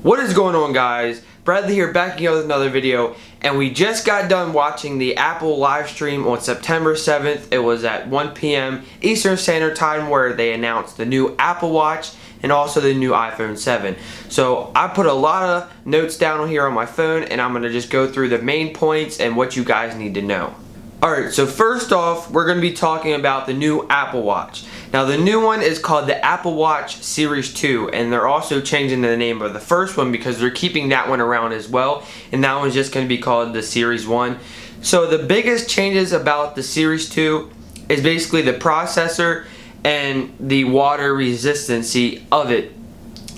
What is going on, guys? Bradley here, back again with another video, and we just got done watching the Apple live stream on September 7th. It was at 1 p.m. Eastern Standard Time where they announced the new Apple Watch and also the new iPhone 7. So I put a lot of notes down here on my phone, and I'm going to just go through the main points and what you guys need to know. Alright, so first off, we're going to be talking about the new Apple Watch. Now, the new one is called the Apple Watch Series 2, and they're also changing the name of the first one because they're keeping that one around as well, and that one's just going to be called the Series 1. So the biggest changes about the Series 2 is basically the processor and the water resistancy of it.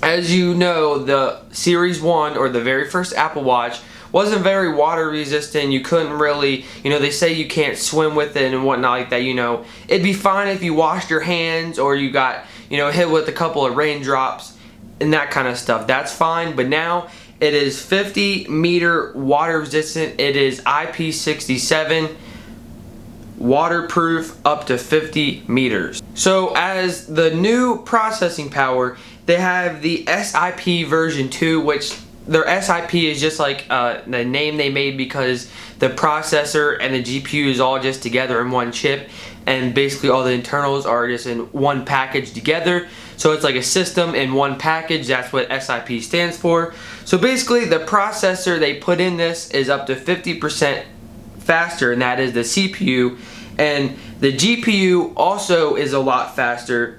As you know, the Series 1, or the very first Apple Watch, wasn't very water resistant. You couldn't really, they say you can't swim with it and whatnot like that, It'd be fine if you washed your hands or you got, hit with a couple of raindrops and that kind of stuff. That's fine, but now it is 50 meter water resistant. It is IP67 waterproof up to 50 meters. So as the new processing power, they have the SIP version 2, which their SIP is just like the name they made because the processor and the GPU is all just together in one chip, and basically all the internals are just in one package together. So it's like a system in one package. That's what SIP stands for. So basically the processor they put in this is up to 50% faster, and that is the CPU, and the GPU also is a lot faster.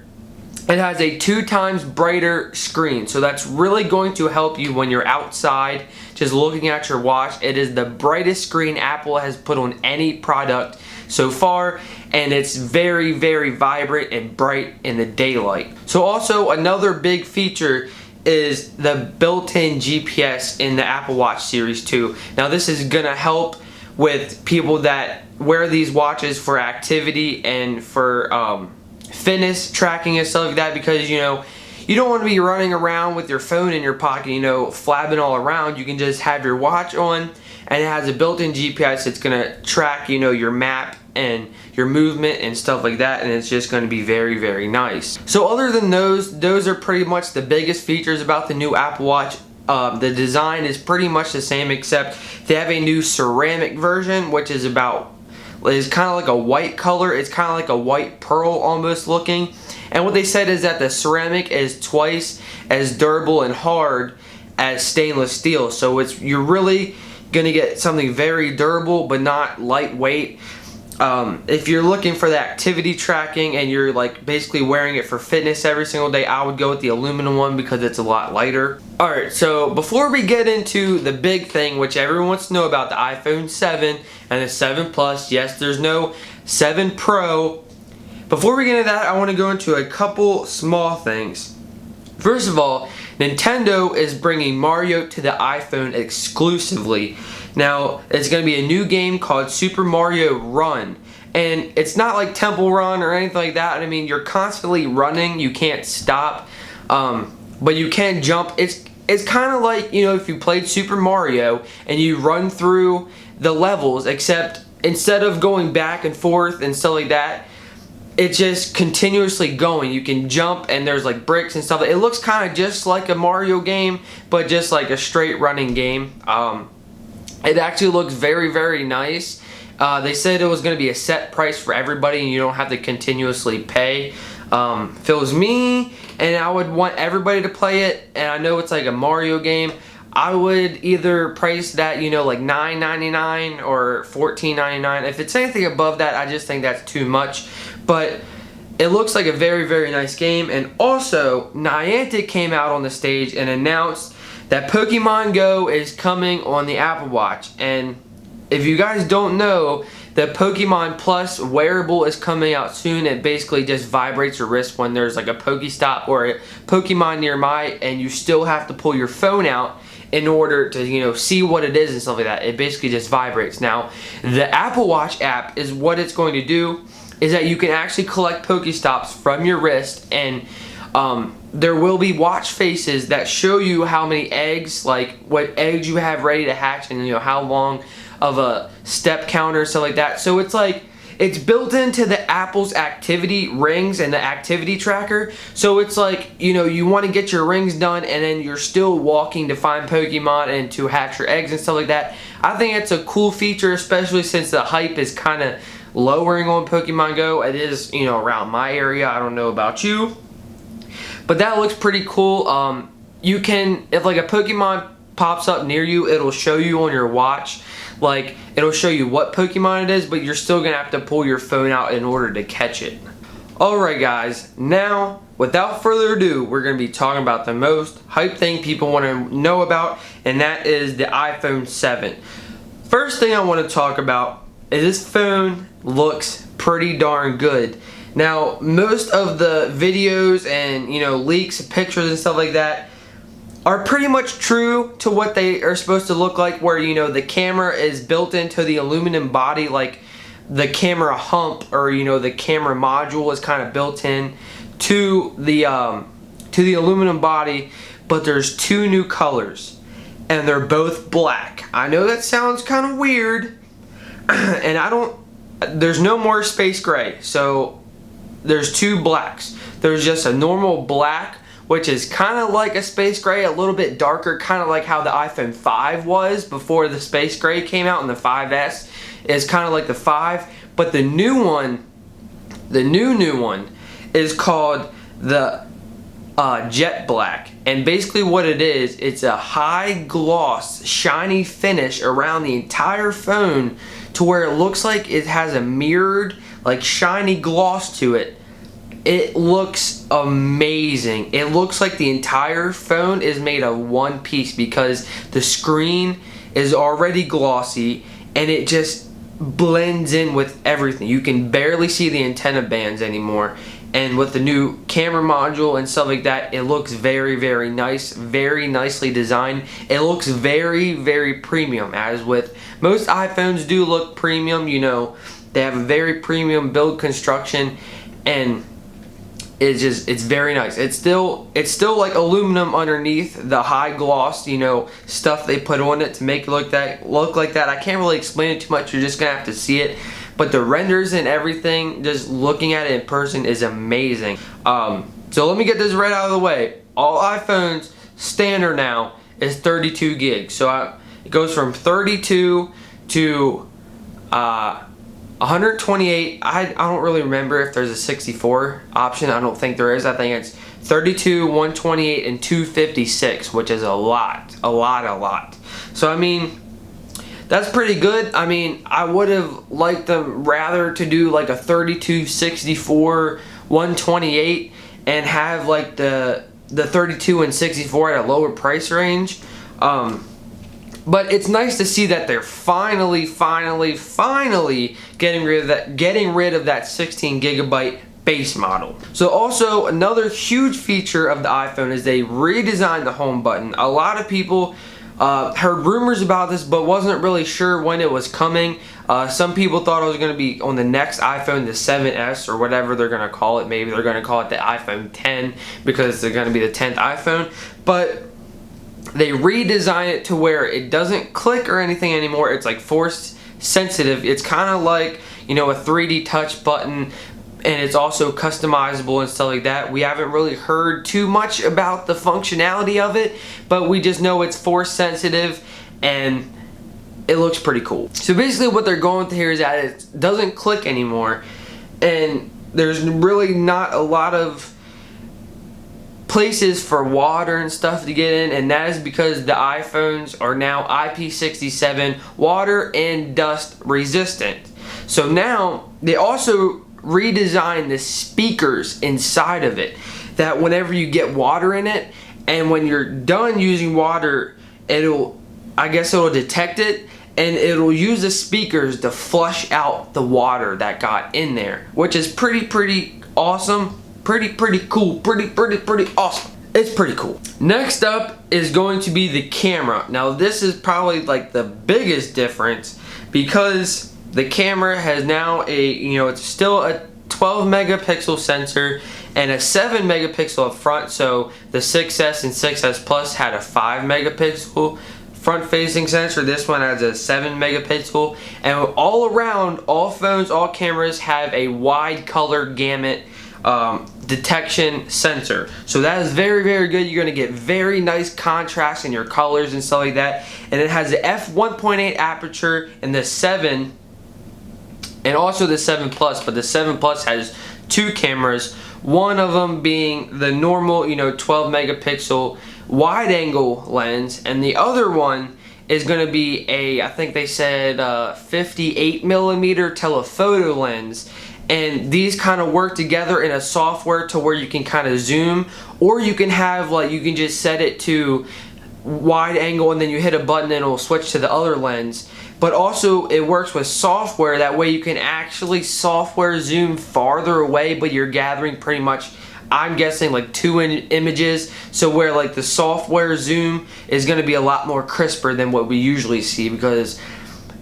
It has a 2 times brighter screen, so that's really going to help you when you're outside just looking at your watch. It is the brightest screen Apple has put on any product so far, and it's very, very vibrant and bright in the daylight. So also another big feature is the built-in GPS in the Apple Watch Series 2. Now this is gonna help with people that wear these watches for activity and for fitness tracking and stuff like that, because you don't want to be running around with your phone in your pocket, flabbing all around. You can just have your watch on, and it has a built-in GPS that's gonna track your map and your movement and stuff like that, and it's just going to be very, very nice. So other than those are pretty much the biggest features about the new Apple Watch. The design is pretty much the same, except they have a new ceramic version, which is kind of like a white color. It's kind of like a white pearl almost looking. And what they said is that the ceramic is twice as durable and hard as stainless steel. So you're really going to get something very durable but not lightweight. If you're looking for the activity tracking and you're basically wearing it for fitness every single day, I would go with the aluminum one because it's a lot lighter. Alright, so before we get into the big thing, which everyone wants to know about, the iPhone 7 and the 7 Plus, yes, there's no 7 Pro. Before we get into that, I want to go into a couple small things. First of all, Nintendo is bringing Mario to the iPhone exclusively. Now, it's going to be a new game called Super Mario Run. And it's not like Temple Run or anything like that. I mean, you're constantly running. You can't stop. But you can jump. It's kind of like, if you played Super Mario and you run through the levels, except instead of going back and forth and stuff like that, it's just continuously going. You can jump and there's bricks and stuff. It looks kind of just like a Mario game, but just like a straight running game. It actually looks very, very nice. They said it was going to be a set price for everybody and you don't have to continuously pay. If it was me and I would want everybody to play it, and I know it's like a Mario game, I would either price that, like $9.99 or $14.99. If it's anything above that, I just think that's too much. But it looks like a very, very nice game. And also, Niantic came out on the stage and announced that Pokemon Go is coming on the Apple Watch. And if you guys don't know, the Pokemon Plus wearable is coming out soon. It basically just vibrates your wrist when there's a Pokestop or a Pokemon nearby, and you still have to pull your phone out in order to see what it is and stuff like that. It basically just vibrates. Now, the Apple Watch app is what it's going to do, is that you can actually collect Pokestops from your wrist, and there will be watch faces that show you how many eggs, what eggs you have ready to hatch, and how long of a step counter, stuff like that. So it's it's built into the Apple's activity rings and the activity tracker. So it's like, you know, you want to get your rings done and then you're still walking to find Pokemon and to hatch your eggs and stuff like that. I think it's a cool feature, especially since the hype is kind of lowering on Pokemon Go. It is, you know, around my area. I don't know about you, but that looks pretty cool. You can, if like a Pokemon pops up near you, it'll show you on your watch. Like, it'll show you what Pokemon it is, but you're still gonna have to pull your phone out in order to catch it. Alright guys, now without further ado, we're gonna be talking about the most hype thing people want to know about, and that is the iPhone 7. First thing I want to talk about is this phone looks pretty darn good. Now, most of the videos and, you know, leaks, pictures and stuff like that are pretty much true to what they are supposed to look like, where, you know, the camera is built into the aluminum body, like the camera hump, or, you know, the camera module is kind of built in to the aluminum body. But there's two new colors and they're both black. I know that sounds kind of weird, and there's no more space gray, so there's two blacks. There's just a normal black, which is kind of like a space gray, a little bit darker, kind of like how the iPhone 5 was before the space gray came out, and the 5S is kind of like the 5. But the new one, the new one is called the Jet Black. And basically what it is, it's a high gloss, shiny finish around the entire phone to where it looks like it has a mirrored, like, shiny gloss to it. It looks amazing. It looks like the entire phone is made of one piece because the screen is already glossy and it just blends in with everything. You can barely see the antenna bands anymore. And with the new camera module and stuff like that, it looks very, very nice, very nicely designed. It looks very, very premium, as with most iPhones do look premium. You know, they have a very premium build construction, and it's very nice. It's still like aluminum underneath the high gloss, you know, stuff they put on it to make it look like that. I can't really explain it too much. You're just gonna have to see it. But the renders and everything, just looking at it in person, is amazing. So let me get this right out of the way. All iPhones standard now is 32 gigs. So it goes from 32 to 128. I don't really remember if there's a 64 option. I don't think there is. I think it's 32, 128, and 256, which is a lot. So I mean, that's pretty good. I mean, I would have liked them rather to do like a 32, 64, 128 and have like the 32 and 64 at a lower price range. But it's nice to see that they're finally getting rid of that 16 gigabyte base model. So also another huge feature of the iPhone is they redesigned the home button. A lot of people heard rumors about this but wasn't really sure when it was coming. Some people thought it was going to be on the next iPhone, the 7S or whatever they're going to call it. Maybe they're going to call it the iPhone 10 because they're going to be the 10th iPhone. But they redesigned it to where it doesn't click or anything anymore. It's like force sensitive. It's kind of like, you know, a 3D touch button, and it's also customizable and stuff like that. We haven't really heard too much about the functionality of it, but we just know it's force sensitive and it looks pretty cool. So basically what they're going with here is that it doesn't click anymore, and there's really not a lot of places for water and stuff to get in, and that is because the iPhones are now IP67 water and dust resistant. So now they also redesigned the speakers inside of it, that whenever you get water in it and when you're done using water, I guess it'll detect it and it'll use the speakers to flush out the water that got in there, which is pretty awesome, pretty cool, pretty awesome. It's pretty cool. Next up is going to be the camera. Now this is probably like the biggest difference because the camera has now it's still a 12 megapixel sensor and a 7 megapixel up front. So the 6S and 6S Plus had a 5 megapixel front facing sensor. This one has a 7 megapixel, and all around, all phones, all cameras have a wide color gamut detection sensor. So that is very, very good. You're going to get very nice contrast in your colors and stuff like that. And it has the f1.8 aperture and the 7, and also the 7 Plus, but the 7 Plus has 2 cameras, one of them being the normal 12 megapixel wide angle lens, and the other one is going to be I think they said 58 millimeter telephoto lens. And these kind of work together in a software to where you can kind of zoom, or you can have you can just set it to wide angle and then you hit a button and it'll switch to the other lens. But also it works with software, that way you can actually software zoom farther away, but you're gathering pretty much, I'm guessing, 2 images. So where the software zoom is going to be a lot more crisper than what we usually see, because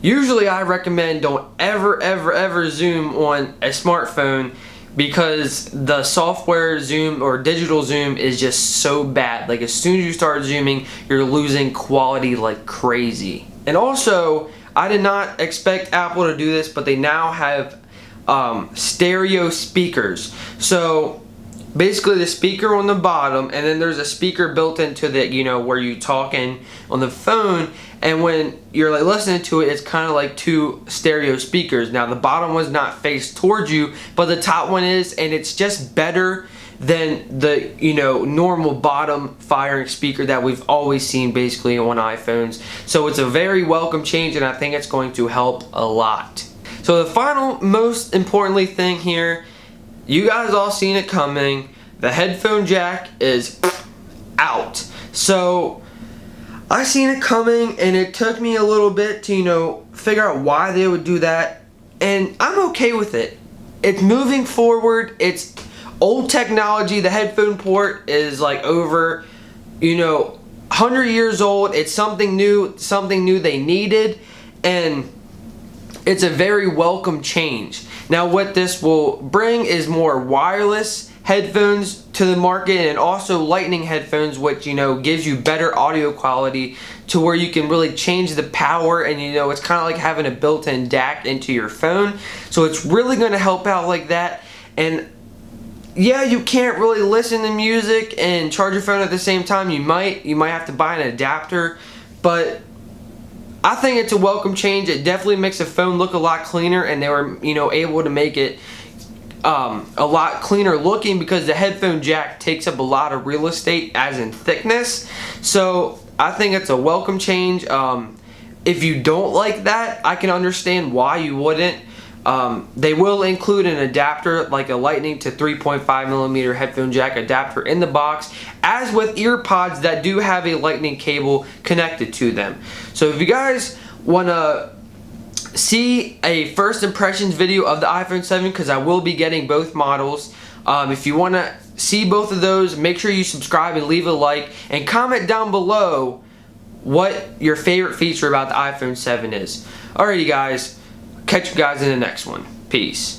usually I recommend don't ever zoom on a smartphone, because the software zoom or digital zoom is just so bad. As soon as you start zooming, you're losing quality like crazy. And also, I did not expect Apple to do this, but they now have stereo speakers. So basically the speaker on the bottom, and then there's a speaker built into the where you talking on the phone, and when you're listening to it, it's kind of like 2 stereo speakers. Now the bottom one's not faced towards you, but the top one is, and it's just better than the normal bottom firing speaker that we've always seen basically on iPhones. So it's a very welcome change, and I think it's going to help a lot. So the final, most importantly thing here, you guys all seen it coming. The headphone jack is out. So I seen it coming, and it took me a little bit to figure out why they would do that, and I'm okay with it. It's moving forward. It's old technology. The headphone port is over 100 years old. It's something new they needed, and it's a very welcome change. Now what this will bring is more wireless headphones to the market, and also lightning headphones, which gives you better audio quality to where you can really change the power, and it's kind of like having a built-in DAC into your phone. So it's really going to help out like that. And yeah, you can't really listen to music and charge your phone at the same time. You might have to buy an adapter, but I think it's a welcome change. It definitely makes the phone look a lot cleaner, and they were able to make it a lot cleaner looking, because the headphone jack takes up a lot of real estate, as in thickness. So I think it's a welcome change. If you don't like that, I can understand why you wouldn't. They will include an adapter, like a lightning to 3.5 millimeter headphone jack adapter in the box, as with earpods that do have a lightning cable connected to them. So if you guys want to see a first impressions video of the iPhone 7, because I will be getting both models, if you want to see both of those, make sure you subscribe and leave a like, and comment down below what your favorite feature about the iPhone 7 is. Alrighty guys, catch you guys in the next one. Peace.